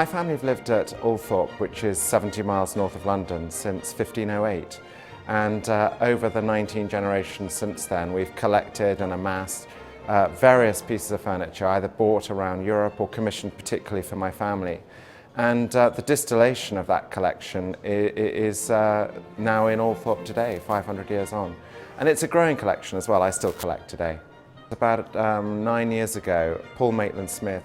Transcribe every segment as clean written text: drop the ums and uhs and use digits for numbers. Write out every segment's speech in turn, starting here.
My family have lived at ALTHORP, which is 70 miles north of London, since 1508. And over the 19 generations since then, we've collected and amassed various pieces of furniture, either bought around Europe or commissioned particularly for my family. And the distillation of that collection is now in ALTHORP today, 500 years on. And it's a growing collection as well. I still collect today. About 9 years ago, Paul Maitland-Smith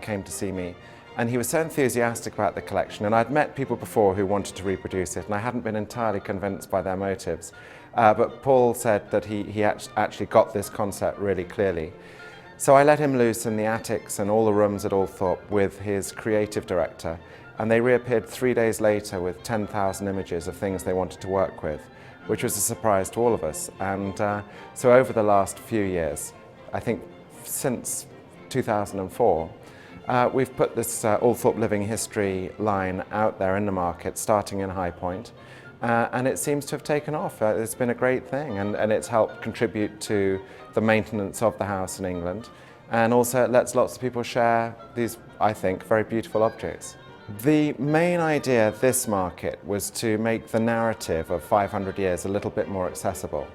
came to see me, and he was so enthusiastic about the collection, and I'd met people before who wanted to reproduce it, and I hadn't been entirely convinced by their motives. But Paul said that he actually got this concept really clearly. So I let him loose in the attics and all the rooms at ALTHORP with his creative director, and they reappeared 3 days later with 10,000 images of things they wanted to work with, which was a surprise to all of us. And so over the last few years, I think since 2004, we've put this ALTHORP Living History line out there in the market, starting in High Point, and it seems to have taken off. It's been a great thing, and it's helped contribute to the maintenance of the house in England, and also it lets lots of people share these, I think, very beautiful objects. The main idea of this market was to make the narrative of 500 years a little bit more accessible.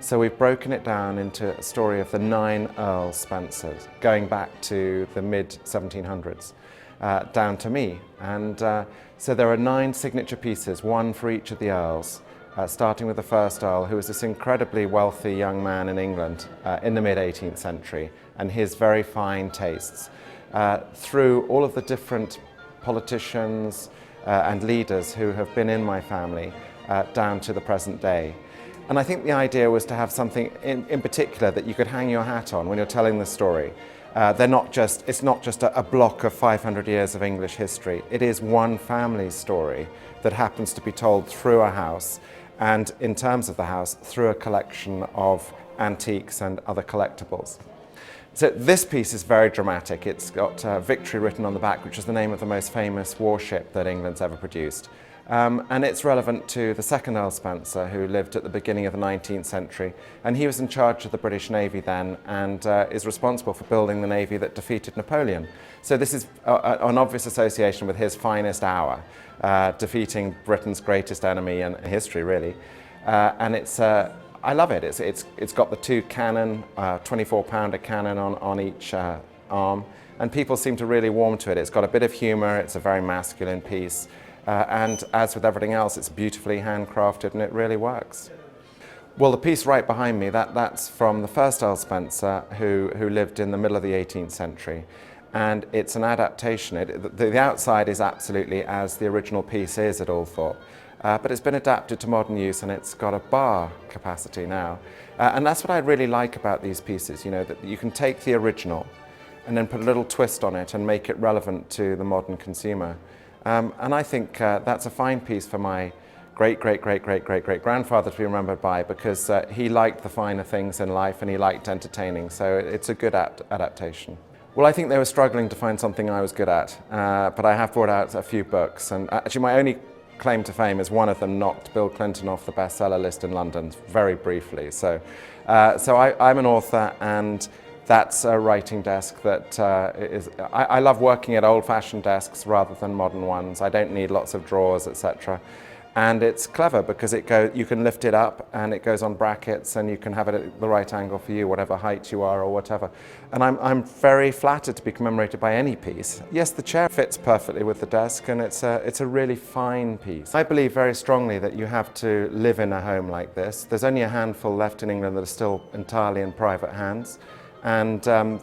So we've broken it down into a story of the 9 Earl Spencers, going back to the mid-1700s, down to me. And so there are 9 signature pieces, one for each of the Earls, starting with the first Earl, who was this incredibly wealthy young man in England in the mid-18th century, and his very fine tastes, through all of the different politicians and leaders who have been in my family, down to the present day. And I think the idea was to have something in particular that you could hang your hat on when you're telling the story. It's not just a block of 500 years of English history. It is one family's story that happens to be told through a house, and in terms of the house, through a collection of antiques and other collectibles. So this piece is very dramatic. It's got Victory written on the back, which is the name of the most famous warship that England's ever produced. And it's relevant to the second Earl Spencer, who lived at the beginning of the 19th century, and he was in charge of the British Navy then, and is responsible for building the navy that defeated Napoleon. So this is an obvious association with his finest hour, defeating Britain's greatest enemy in history, really. And I love it. It's got the 2 cannon, 24-pounder cannon on each arm, and people seem to really warm to it. It's got a bit of humour. It's a very masculine piece. And as with everything else, it's beautifully handcrafted, and it really works. Well, the piece right behind me, that's from the first Earl Spencer, who lived in the middle of the 18th century. And it's an adaptation. The outside is absolutely as the original piece is at ALTHORP, but it's been adapted to modern use, and it's got a bar capacity now. And that's what I really like about these pieces, you know, that you can take the original and then put a little twist on it and make it relevant to the modern consumer. And I think that's a fine piece for my great-great-great-great-great-great-grandfather to be remembered by, because he liked the finer things in life and he liked entertaining, so it's a good adaptation. Well, I think they were struggling to find something I was good at, but I have brought out a few books, and actually my only claim to fame is one of them knocked Bill Clinton off the bestseller list in London, very briefly. So I'm an author, and that's a writing desk that I love working at old-fashioned desks rather than modern ones. I don't need lots of drawers, etc. And it's clever because you can lift it up and it goes on brackets, and you can have it at the right angle for you, whatever height you are or whatever. And I'm very flattered to be commemorated by any piece. Yes, the chair fits perfectly with the desk, and it's a really fine piece. I believe very strongly that you have to live in a home like this. There's only a handful left in England that are still entirely in private hands. And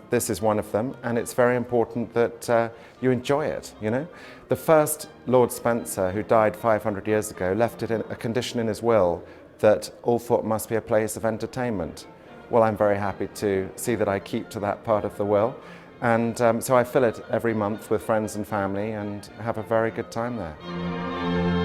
this is one of them, and it's very important that you enjoy it, you know. The first Lord Spencer, who died 500 years ago, left it in a condition in his will that ALTHORP must be a place of entertainment. Well, I'm very happy to see that I keep to that part of the will, and so I fill it every month with friends and family and have a very good time there.